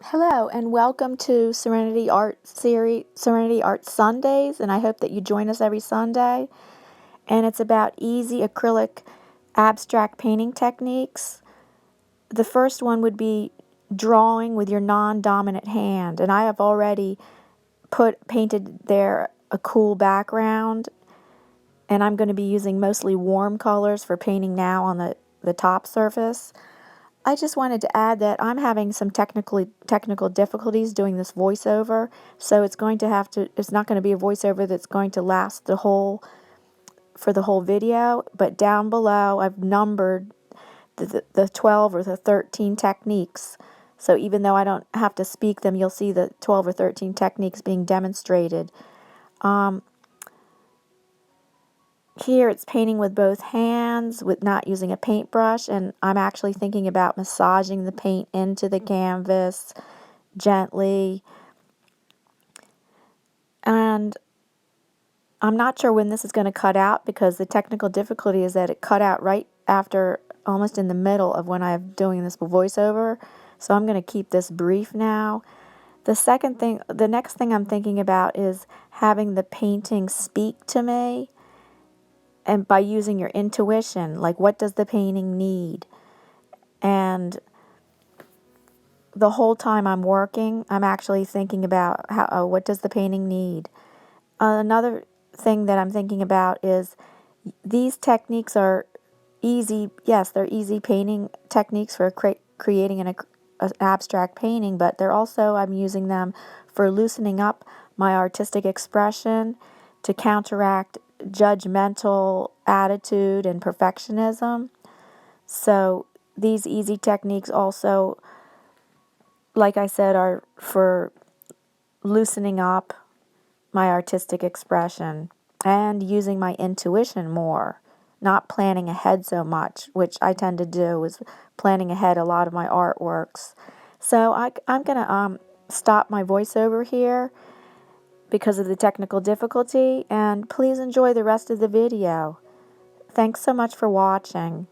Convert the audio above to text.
Hello and welcome to Serenity Art Series, Serenity Art Sundays, and I hope that you join us every Sunday. And it's about easy acrylic abstract painting techniques. The first one would be drawing with your non-dominant hand, and I have already painted there a cool background, and I'm going to be using mostly warm colors for painting now on the top surface. I just wanted to add that I'm having some technical difficulties doing this voiceover, so it's not going to be a voiceover that's going to last for the whole video, but down below I've numbered the 12 or the 13 techniques. So even though I don't have to speak them, you'll see the 12 or 13 techniques being demonstrated. Here it's painting with both hands, with not using a paintbrush, and I'm actually thinking about massaging the paint into the canvas gently. And I'm not sure when this is going to cut out, because the technical difficulty is that it cut out right after, almost in the middle of when I'm doing this voiceover. So I'm going to keep this brief now. The next thing I'm thinking about is having the painting speak to me. And by using your intuition, like what does the painting need? And the whole time I'm working, I'm actually thinking about what does the painting need? Another thing that I'm thinking about is these techniques are easy. Yes, they're easy painting techniques for creating an abstract painting, but I'm using them for loosening up my artistic expression to counteract judgmental attitude and perfectionism. So these easy techniques also, like I said, are for loosening up my artistic expression and using my intuition more, not planning ahead so much, which I tend to do, is planning ahead a lot of my artworks. So I'm going to stop my voiceover here because of the technical difficulty, and please enjoy the rest of the video. Thanks so much for watching.